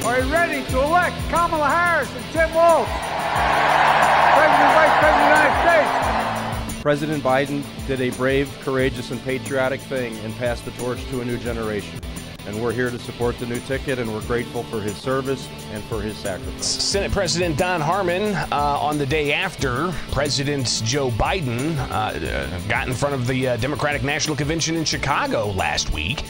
Are you ready to elect Kamala Harris and Tim Walz, President and Vice President of the United States? President Biden did a brave, courageous, and patriotic thing and passed the torch to a new generation. And we're here to support the new ticket, and we're grateful for his service and for his sacrifice. Senate President Don Harmon, on the day after President Joe Biden got in front of the Democratic National Convention in Chicago last week,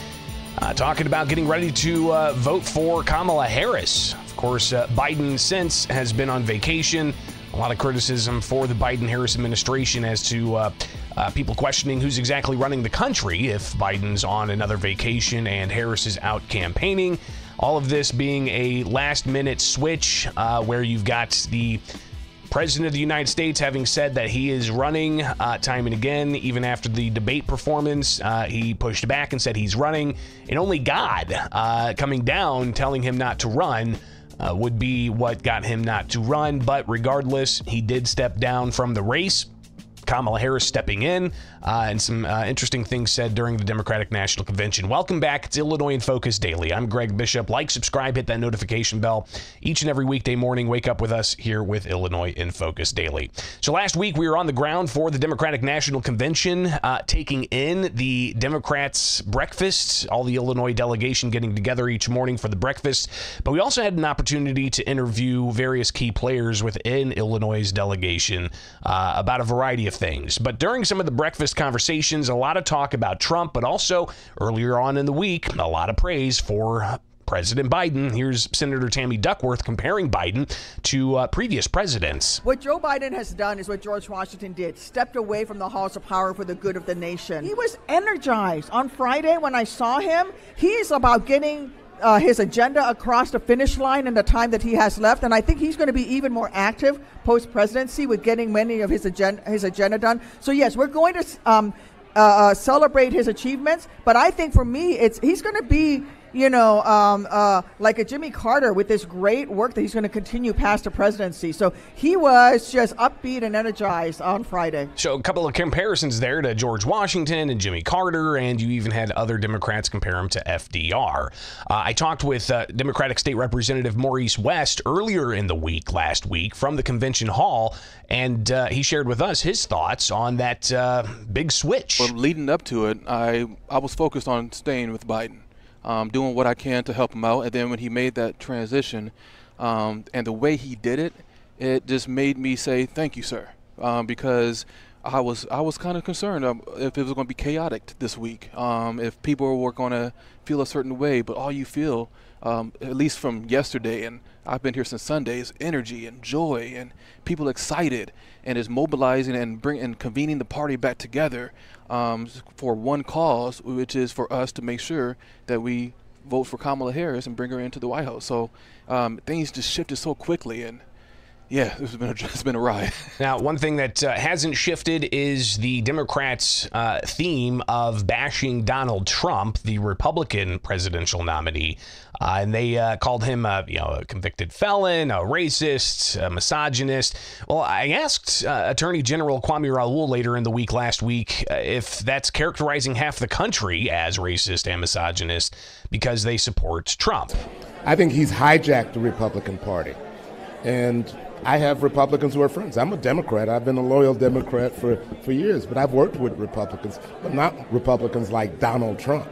talking about getting ready to vote for Kamala Harris. Of course, Biden since has been on vacation. A lot of criticism for the Biden-Harris administration as to people questioning who's exactly running the country if Biden's on another vacation and Harris is out campaigning. All of this being a last-minute switch where you've got the President of the United States having said that he is running time and again. Even after the debate performance, he pushed back and said he's running. And only God coming down telling him not to run would be what got him not to run. But regardless, he did step down from the race. Kamala Harris stepping in, and some interesting things said during the Democratic National Convention. Welcome back. It's Illinois in Focus Daily. I'm Greg Bishop. Like, subscribe, hit that notification bell. Each and every weekday morning, wake up with us here with Illinois in Focus Daily. So last week, we were on the ground for the Democratic National Convention, taking in the Democrats' breakfast, all the Illinois delegation getting together each morning for the breakfast. But we also had an opportunity to interview various key players within Illinois' delegation about a variety of things. But during some of the breakfast conversations, a lot of talk about Trump, but also earlier on in the week, a lot of praise for President Biden. Here's Senator Tammy Duckworth comparing Biden to previous presidents. What Joe Biden has done is what George Washington did, stepped away from the halls of power for the good of the nation. He was energized. On Friday when I saw him, he is about getting his agenda across the finish line in the time that he has left, and I think he's going to be even more active post-presidency with getting many of his agenda done. So yes, we're going to celebrate his achievements, but I think for me, he's going to be, like a Jimmy Carter with this great work that he's going to continue past the presidency. So he was just upbeat and energized on Friday. So a couple of comparisons there to George Washington and Jimmy Carter, and you even had other Democrats compare him to FDR. I talked with Democratic State Representative Maurice West earlier in the week, last week, from the convention hall, and he shared with us his thoughts on that big switch. Well, leading up to it, I was focused on staying with Biden. Doing what I can to help him out. And then when he made that transition, and the way he did it, it just made me say, thank you, sir. Because I was kind of concerned if it was going to be chaotic this week, if people were going to feel a certain way. But all you feel, at least from yesterday, and I've been here since Sunday, is energy and joy and people excited, and is mobilizing and convening the party back together for one cause, which is for us to make sure that we vote for Kamala Harris and bring her into the White House. So things just shifted so quickly, and yeah, it's been a ride. Now, one thing that hasn't shifted is the Democrats' theme of bashing Donald Trump, the Republican presidential nominee. And they called him a convicted felon, a racist, a misogynist. Well, I asked Attorney General Kwame Raoul later in the week last week if that's characterizing half the country as racist and misogynist because they support Trump. I think he's hijacked the Republican Party. And I have Republicans who are friends. I'm a Democrat. I've been a loyal Democrat for years, but I've worked with Republicans, but not Republicans like Donald Trump.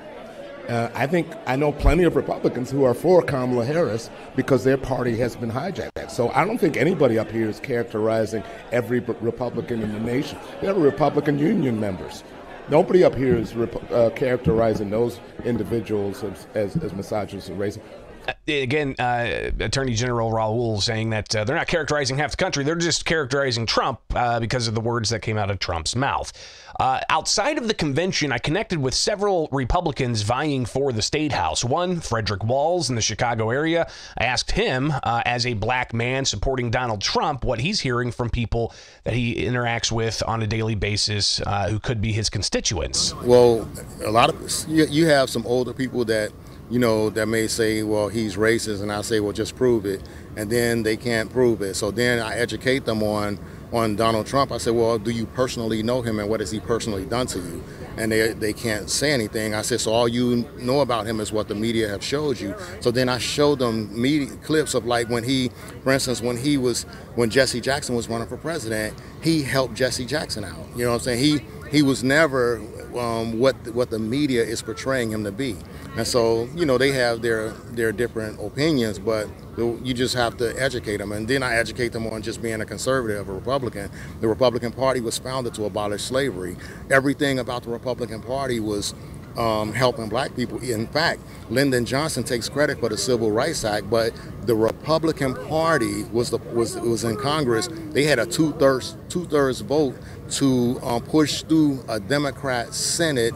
I think I know plenty of Republicans who are for Kamala Harris because their party has been hijacked. So I don't think anybody up here is characterizing every Republican in the nation. There are Republican union members. Nobody up here is characterizing those individuals as misogynist and racist. Again, Attorney General Raoul saying that they're not characterizing half the country. They're just characterizing Trump because of the words that came out of Trump's mouth. Outside of the convention, I connected with several Republicans vying for the State House. One, Frederick Walz in the Chicago area. I asked him, as a black man supporting Donald Trump, what he's hearing from people that he interacts with on a daily basis who could be his constituents. Well, a lot of you have some older people that that may say, well, he's racist, and I say, well, just prove it, and then they can't prove it. So then I educate them on Donald Trump. I say, well, do you personally know him, and what has he personally done to you? and they can't say anything. I said, so all you know about him is what the media have showed you. So then I showed them clips of like when for instance, when Jesse Jackson was running for president, he helped Jesse Jackson out. You know what I'm saying? He was never what the media is portraying him to be. And so, you know, they have their different opinions, but you just have to educate them. And then I educate them on just being a conservative, a Republican. The Republican Party was founded to abolish slavery. Everything about the Republican Party was helping black people. In fact, Lyndon Johnson takes credit for the Civil Rights Act, but the Republican Party was in Congress. They had a two-thirds vote to push through a Democrat Senate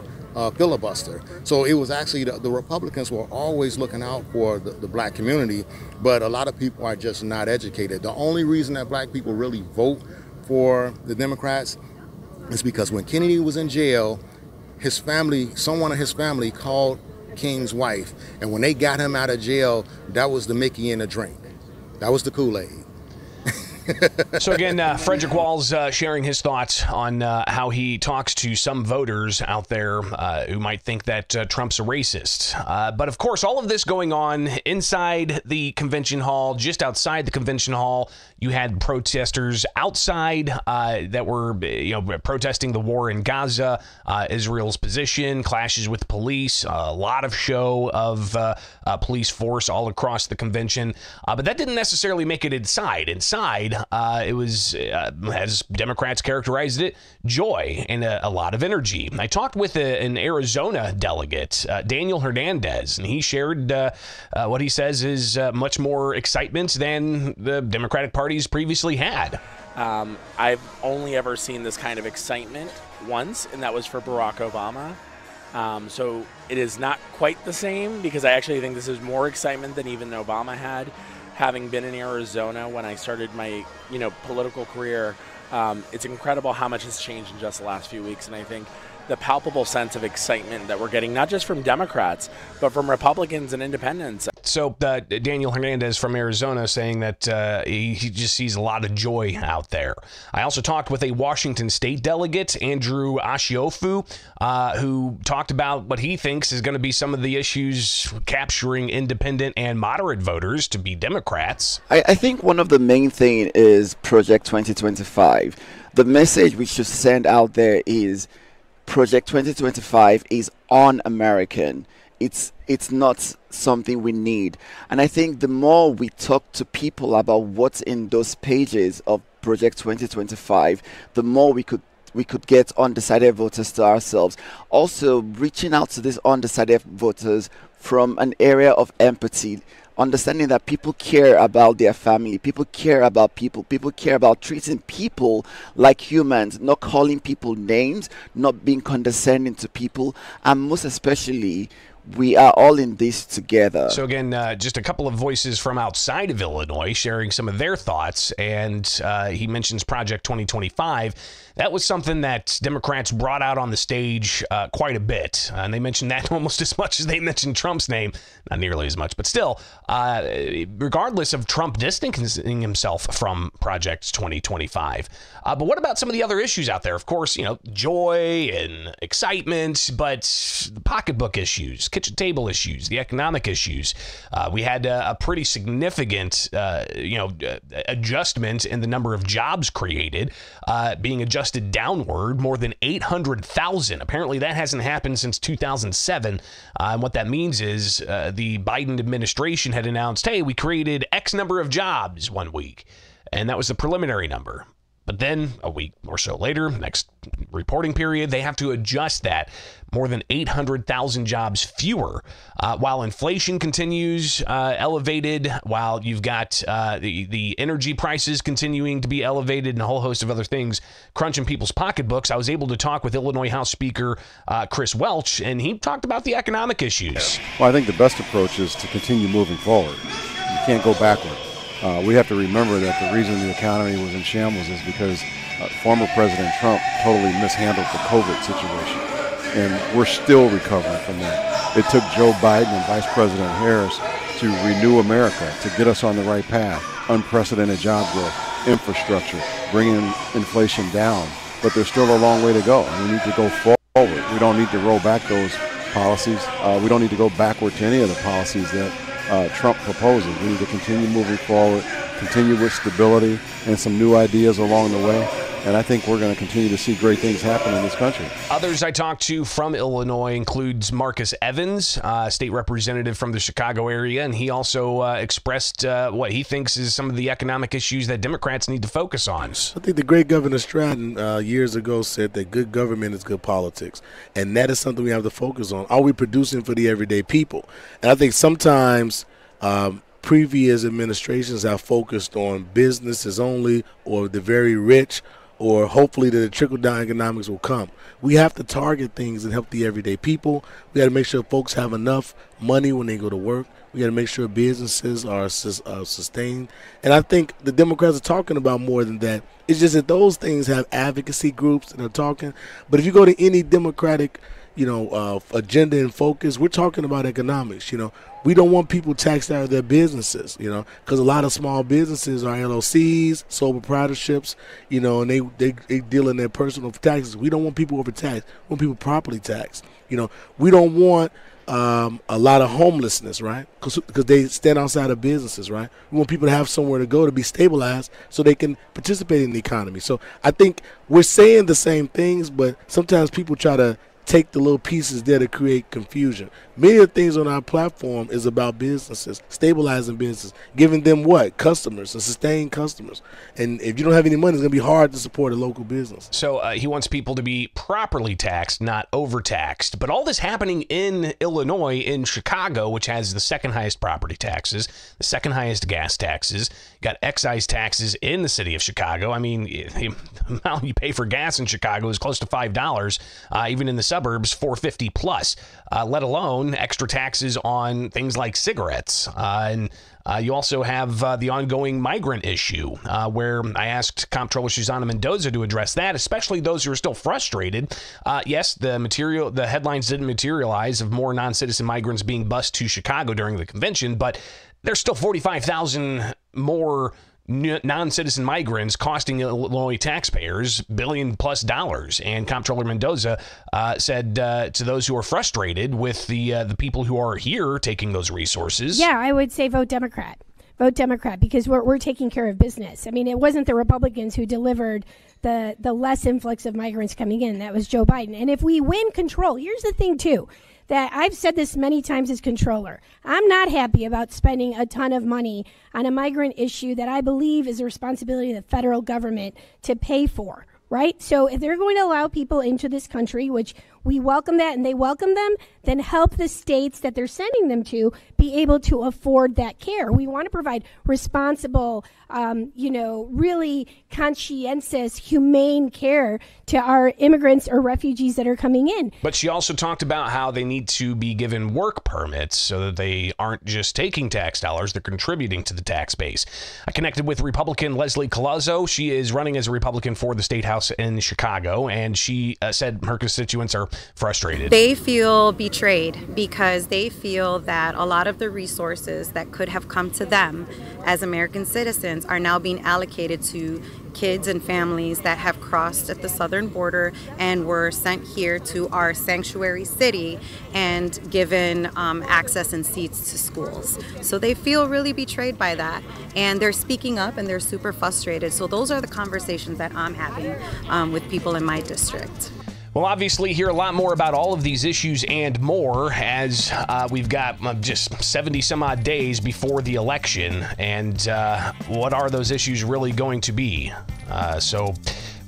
filibuster. So it was actually the Republicans were always looking out for the black community, but a lot of people are just not educated. The only reason that black people really vote for the Democrats is because when Kennedy was in jail, someone in his family called King's wife, and when they got him out of jail, that was the Mickey in the drink. That was the Kool-Aid. So again, Frederick Walls sharing his thoughts on how he talks to some voters out there who might think that Trump's a racist. But of course, all of this going on inside the convention hall, just outside the convention hall, you had protesters outside that were, protesting the war in Gaza, Israel's position, clashes with police, a lot of show of police force all across the convention. But that didn't necessarily make it inside. Inside, it was, as Democrats characterized it, joy and a lot of energy. I talked with an Arizona delegate, Daniel Hernandez, and he shared what he says is much more excitement than the Democratic Party's previously had. I've only ever seen this kind of excitement once, and that was for Barack Obama. So it is not quite the same, because I actually think this is more excitement than even Obama had. Having been in Arizona when I started my, political career, it's incredible how much has changed in just the last few weeks. And I think the palpable sense of excitement that we're getting, not just from Democrats, but from Republicans and independents. So Daniel Hernandez from Arizona saying that he just sees a lot of joy out there. I also talked with a Washington State delegate, Andrew Ashiofu, who talked about what he thinks is going to be some of the issues capturing independent and moderate voters to be Democrats. I think one of the main things is Project 2025. The message we should send out there is Project 2025 is un-American. It's not something we need. And I think the more we talk to people about what's in those pages of Project 2025, the more we could get undecided voters to ourselves. Also, reaching out to these undecided voters from an area of empathy, understanding that people care about their family, people care about people care about treating people like humans, not calling people names, not being condescending to people, and most especially, we are all in this together. So again, just a couple of voices from outside of Illinois sharing some of their thoughts, and he mentions Project 2025. That was something that Democrats brought out on the stage quite a bit, and they mentioned that almost as much as they mentioned Trump's name. Not nearly as much, but still, regardless of Trump distancing himself from Project 2025. But what about some of the other issues out there? Of course, joy and excitement, but the pocketbook issues, kitchen table issues, the economic issues. We had a pretty significant, adjustment in the number of jobs created, being adjusted downward, more than 800,000. Apparently, that hasn't happened since 2007. And what that means is the Biden administration had announced, hey, we created X number of jobs one week. And that was the preliminary number. But then a week or so later, next reporting period, they have to adjust that. More than 800,000 jobs fewer, while inflation continues elevated, while you've got the energy prices continuing to be elevated and a whole host of other things crunching people's pocketbooks. I was able to talk with Illinois House Speaker Chris Welch, and he talked about the economic issues. Well, I think the best approach is to continue moving forward. You can't go backward. We have to remember that the reason the economy was in shambles is because former President Trump totally mishandled the COVID situation. And we're still recovering from that. It took Joe Biden and Vice President Harris to renew America, to get us on the right path. Unprecedented job growth, infrastructure, bringing inflation down. But there's still a long way to go. And we need to go forward forward. We don't need to roll back those policies. We don't need to go backward to any of the policies that Trump proposes. We need to continue moving forward, continue with stability and some new ideas along the way. And I think we're going to continue to see great things happen in this country. Others I talked to from Illinois includes Marcus Evans, state representative from the Chicago area, and he also expressed what he thinks is some of the economic issues that Democrats need to focus on. I think the great Governor Stratton years ago said that good government is good politics, and that is something we have to focus on. Are we producing for the everyday people? And I think sometimes previous administrations have focused on businesses only or the very rich, or hopefully the trickle-down economics will come. We have to target things and help the everyday people. We got to make sure folks have enough money when they go to work. We got to make sure businesses are sustained. And I think the Democrats are talking about more than that. It's just that those things have advocacy groups that are talking. But if you go to any Democratic, agenda and focus, we're talking about economics. We don't want people taxed out of their businesses, because a lot of small businesses are LLCs, sole proprietorships, and they deal in their personal taxes. We don't want people overtaxed. We want people properly taxed. We don't want a lot of homelessness, right? Because they stand outside of businesses, right? We want people to have somewhere to go to be stabilized so they can participate in the economy. So I think we're saying the same things, but sometimes people try to take the little pieces there to create confusion. Many of the things on our platform is about businesses, stabilizing businesses, giving them what? Customers, and sustaining customers. And if you don't have any money, it's going to be hard to support a local business. So he wants people to be properly taxed, not overtaxed. But all this happening in Illinois, in Chicago, which has the second highest property taxes, the second highest gas taxes, got excise taxes in the city of Chicago. I mean, the amount you pay for gas in Chicago is close to $5, even in the suburbs, $4.50 plus, let alone extra taxes on things like cigarettes. And you also have the ongoing migrant issue, where I asked Comptroller Susana Mendoza to address that, especially those who are still frustrated. Yes, the headlines didn't materialize of more non-citizen migrants being bused to Chicago during the convention, but there's still 45,000 more non-citizen migrants costing Illinois taxpayers $1 billion plus. And Comptroller Mendoza said to those who are frustrated with the people who are here taking those resources. Yeah, I would say vote Democrat. Vote Democrat, because we're taking care of business. I mean, it wasn't the Republicans who delivered the less influx of migrants coming in. That was Joe Biden. And if we win control, here's the thing, too, that I've said this many times as controller. I'm not happy about spending a ton of money on a migrant issue that I believe is a responsibility of the federal government to pay for, right? So if they're going to allow people into this country, which we welcome that and they welcome them, then help the states that they're sending them to be able to afford that care. We want to provide responsible, really conscientious, humane care to our immigrants or refugees that are coming in. But she also talked about how they need to be given work permits so that they aren't just taking tax dollars, they're contributing to the tax base. I connected with Republican Leslie Collazo. She is running as a Republican for the State House in Chicago, and she said her constituents are frustrated. They feel betrayed because they feel that a lot of the resources that could have come to them as American citizens are now being allocated to kids and families that have crossed at the southern border and were sent here to our sanctuary city and given access and seats to schools. So they feel really betrayed by that, and they're speaking up and they're super frustrated. So those are the conversations that I'm having with people in my district. We'll obviously hear a lot more about all of these issues and more as we've got just 70 some odd days before the election. And what are those issues really going to be? So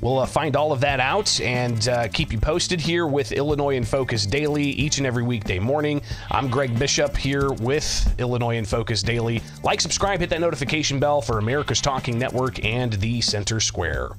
we'll find all of that out and keep you posted here with Illinois in Focus Daily each and every weekday morning. I'm Greg Bishop here with Illinois in Focus Daily. Like, subscribe, hit that notification bell for America's Talking Network and the Center Square.